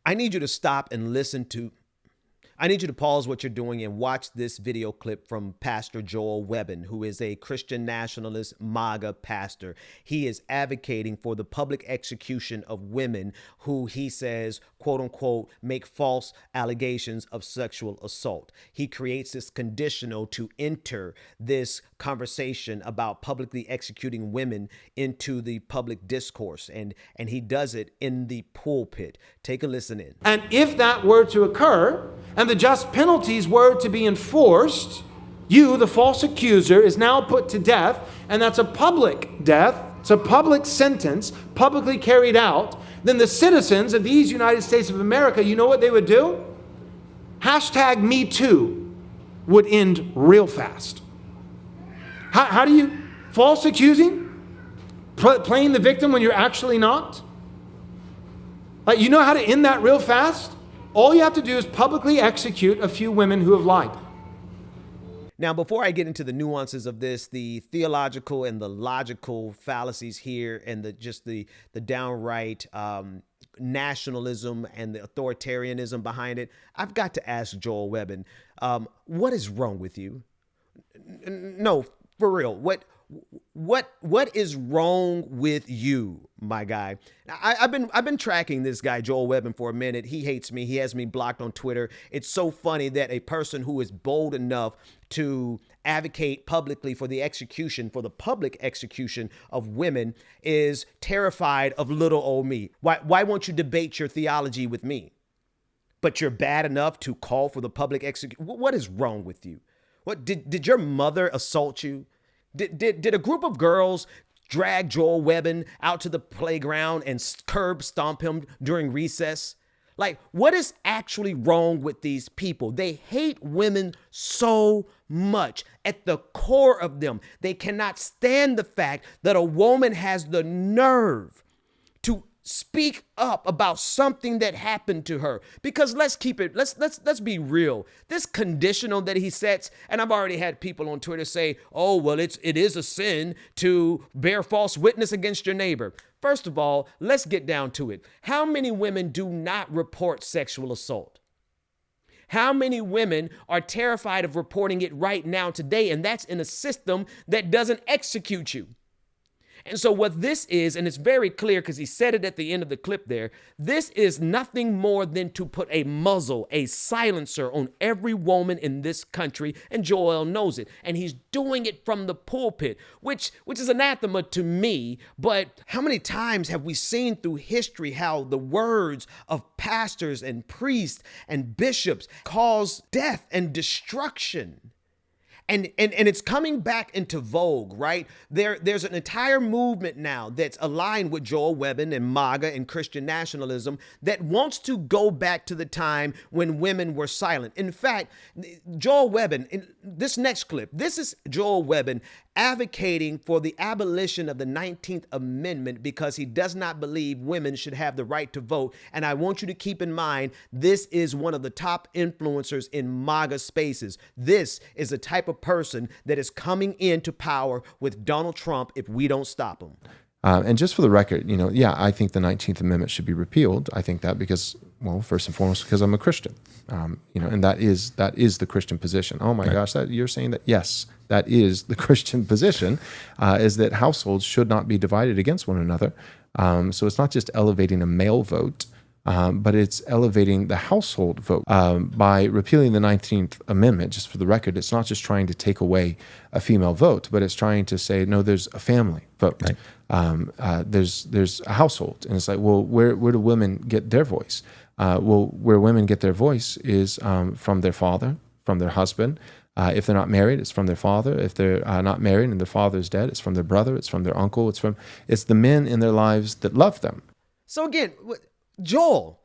I need you to stop and I need you to pause what you're doing and watch this video clip from Pastor Joel Webbin, who is a Christian nationalist MAGA pastor. He is advocating for the public execution of women who he says, quote unquote, make false allegations of sexual assault. He creates this conditional to enter this conversation about publicly executing women into the public discourse. And he does it in the pulpit. Take a listen in. And if that were to occur, and the just penalties were to be enforced, you, the false accuser, is now put to death, and that's a public death, it's a public sentence, publicly carried out, then the citizens of these United States of America, you know what they would do? Hashtag Me Too would end real fast. How do you, false accusing? Playing the victim when you're actually not? Like, you know how to end that real fast? All you have to do is publicly execute a few women who have lied. Now, before I get into the nuances of this, the theological and the logical fallacies here and the downright nationalism and the authoritarianism behind it, I've got to ask Joel Webbin, what is wrong with you? No, for real. What is wrong with you, my guy? I've been tracking this guy, Joel Webbin, for a minute. He hates me. He has me blocked on Twitter. It's so funny that a person who is bold enough to advocate publicly for the public execution of women is terrified of little old me. Why won't you debate your theology with me? But you're bad enough to call for the public execution. What is wrong with you? What did your mother assault you? Did a group of girls drag Joel Webbin out to the playground and curb stomp him during recess? Like, what is actually wrong with these people? They hate women so much. At the core of them, they cannot stand the fact that a woman has the nerve to speak up about something that happened to her. Because let's be real. This conditional that he sets, and I've already had people on Twitter say, oh, well, it is a sin to bear false witness against your neighbor. First of all, let's get down to it. How many women do not report sexual assault? How many women are terrified of reporting it right now today? And that's in a system that doesn't execute you. And so what this is, and it's very clear because he said it at the end of the clip there, this is nothing more than to put a muzzle, a silencer on every woman in this country, and Joel knows it. And he's doing it from the pulpit, which is anathema to me. But how many times have we seen through history how the words of pastors and priests and bishops cause death and destruction? And it's coming back into vogue, right? There's an entire movement now that's aligned with Joel Webbin and MAGA and Christian nationalism that wants to go back to the time when women were silent. In fact, Joel Webbin, in this next clip, this is Joel Webbin advocating for the abolition of the 19th Amendment because he does not believe women should have the right to vote. And I want you to keep in mind, this is one of the top influencers in MAGA spaces. This is a type of person that is coming into power with Donald Trump if we don't stop him. And just for the record, I think the 19th Amendment should be repealed. I think that because, well, first and foremost, because I'm a Christian, and that is the Christian position. Oh my gosh, you're saying that? Yes, that is the Christian position, is that households should not be divided against one another. So it's not just elevating a male vote, but it's elevating the household vote. By repealing the 19th Amendment, just for the record, it's not just trying to take away a female vote, but it's trying to say, no, there's a family vote. Right. There's a household. And it's like, well, where do women get their voice? Where women get their voice is from their father, from their husband. If they're not married, it's from their father. If they're not married and their father is dead, it's from their brother, it's from their uncle, it's the men in their lives that love them. So again, Joel,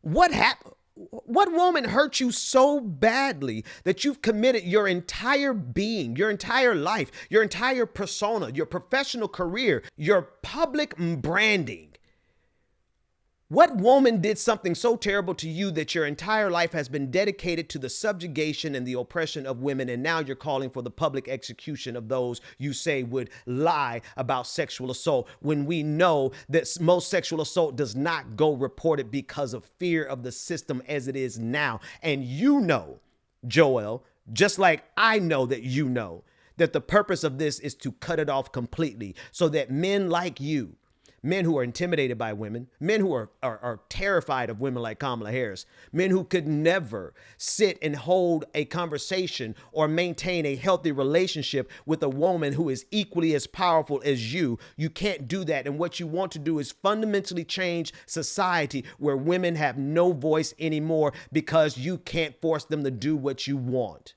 what happened? What woman hurt you so badly that you've committed your entire being, your entire life, your entire persona, your professional career, your public branding What woman did something so terrible to you that your entire life has been dedicated to the subjugation and the oppression of women, and now you're calling for the public execution of those you say would lie about sexual assault, when we know that most sexual assault does not go reported because of fear of the system as it is now? And you know, Joel, just like I know that you know, that the purpose of this is to cut it off completely so that men like you, men who are intimidated by women, men who are terrified of women like Kamala Harris, men who could never sit and hold a conversation or maintain a healthy relationship with a woman who is equally as powerful as you. You can't do that. And what you want to do is fundamentally change society where women have no voice anymore because you can't force them to do what you want.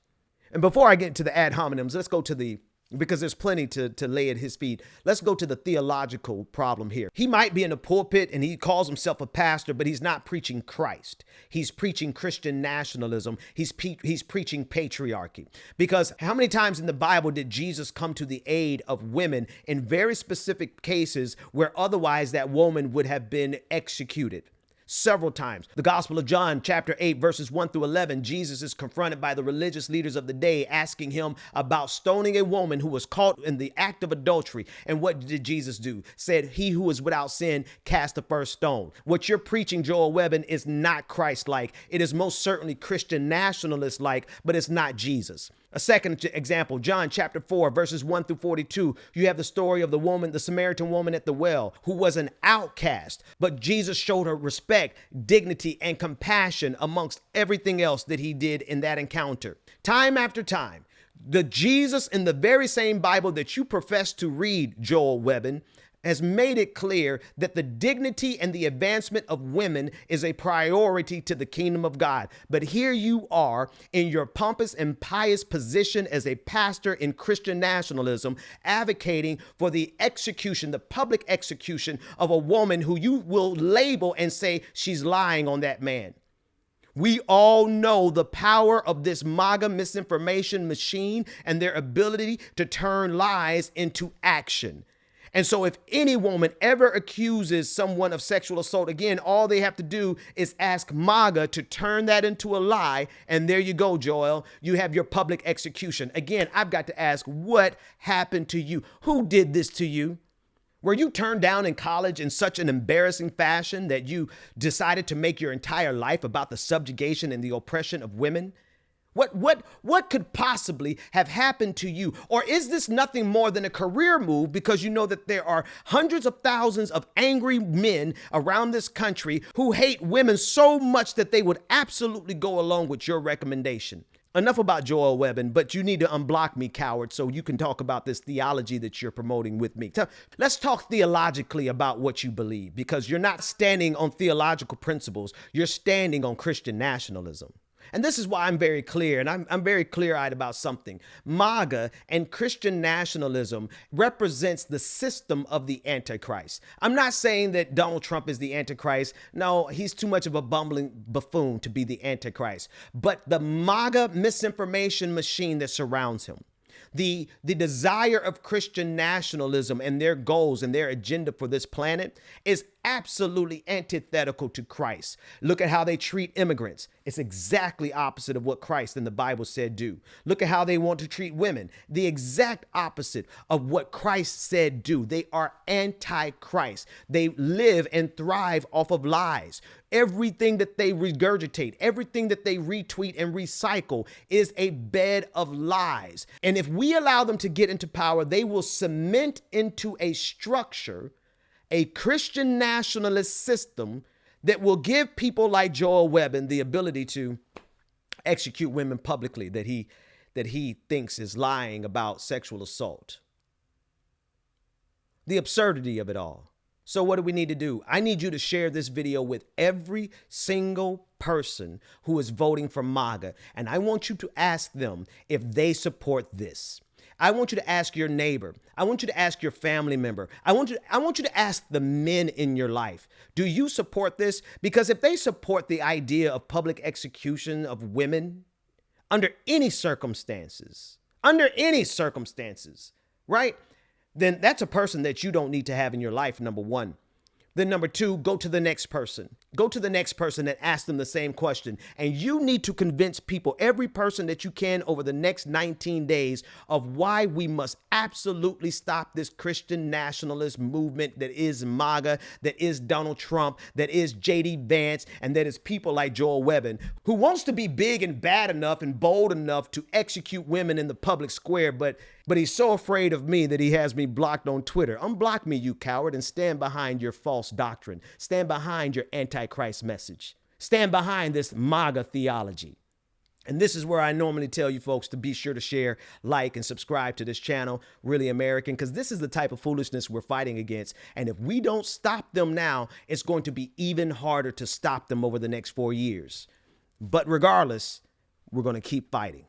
And before I get to the ad hominems, let's go to because there's plenty to lay at his feet. Let's go to the theological problem here. He might be in the pulpit and he calls himself a pastor, but he's not preaching Christ. He's preaching Christian nationalism. He's preaching patriarchy. Because how many times in the Bible did Jesus come to the aid of women in very specific cases where otherwise that woman would have been executed? Several times. The Gospel of John, chapter 8, verses 1 through 11, Jesus is confronted by the religious leaders of the day, asking him about stoning a woman who was caught in the act of adultery. And what did Jesus do? Said, "He who is without sin, cast the first stone." What you're preaching, Joel Webbin, is not Christ-like. It is most certainly Christian nationalist-like, but it's not Jesus. A second example, John chapter 4, verses 1 through 42. You have the story of the woman, the Samaritan woman at the well, who was an outcast, but Jesus showed her respect, dignity, and compassion amongst everything else that he did in that encounter. Time after time, the Jesus in the very same Bible that you profess to read, Joel Webbin, has made it clear that the dignity and the advancement of women is a priority to the kingdom of God. But here you are in your pompous and pious position as a pastor in Christian nationalism, advocating for the execution, the public execution of a woman who you will label and say she's lying on that man. We all know the power of this MAGA misinformation machine and their ability to turn lies into action. And so if any woman ever accuses someone of sexual assault, again, all they have to do is ask MAGA to turn that into a lie. And there you go, Joel. You have your public execution. Again, I've got to ask, what happened to you? Who did this to you? Were you turned down in college in such an embarrassing fashion that you decided to make your entire life about the subjugation and the oppression of women? What could possibly have happened to you? Or is this nothing more than a career move because you know that there are hundreds of thousands of angry men around this country who hate women so much that they would absolutely go along with your recommendation? Enough about Joel Webbin, but you need to unblock me, coward, so you can talk about this theology that you're promoting with me. Let's talk theologically about what you believe, because you're not standing on theological principles. You're standing on Christian nationalism. And this is why I'm very clear, and I'm very clear-eyed about something. MAGA and Christian nationalism represents the system of the Antichrist. I'm not saying that Donald Trump is the Antichrist. No, he's too much of a bumbling buffoon to be the Antichrist. But the MAGA misinformation machine that surrounds him, the desire of Christian nationalism and their goals and their agenda for this planet is absolutely antithetical to Christ. Look at how they treat immigrants. It's exactly opposite of what Christ in the Bible said do. Look at how they want to treat women. The exact opposite of what Christ said do. They are anti-Christ. They live and thrive off of lies. Everything that they regurgitate, everything that they retweet and recycle is a bed of lies. And if we allow them to get into power, they will cement into a structure, a Christian nationalist system that will give people like Joel Webbin the ability to execute women publicly that he thinks is lying about sexual assault. The absurdity of it all. So what do we need to do? I need you to share this video with every single person who is voting for MAGA. And I want you to ask them if they support this. I want you to ask your neighbor. I want you to ask your family member. I want you to ask the men in your life. Do you support this? Because if they support the idea of public execution of women under any circumstances, right? Then that's a person that you don't need to have in your life, number one. Then number two, go to the next person. Go to the next person and ask them the same question. And you need to convince people, every person that you can over the next 19 days, of why we must absolutely stop this Christian nationalist movement that is MAGA, that is Donald Trump, that is J.D. Vance, and that is people like Joel Webbon, who wants to be big and bad enough and bold enough to execute women in the public square, but he's so afraid of me that he has me blocked on Twitter. Unblock me, you coward, and stand behind your false doctrine. Stand behind your antichrist message. Stand behind this MAGA theology. And this is where I normally tell you folks to be sure to share, like, and subscribe to this channel, Really American, because this is the type of foolishness we're fighting against. And if we don't stop them now, it's going to be even harder to stop them over the next 4 years. But regardless, we're going to keep fighting.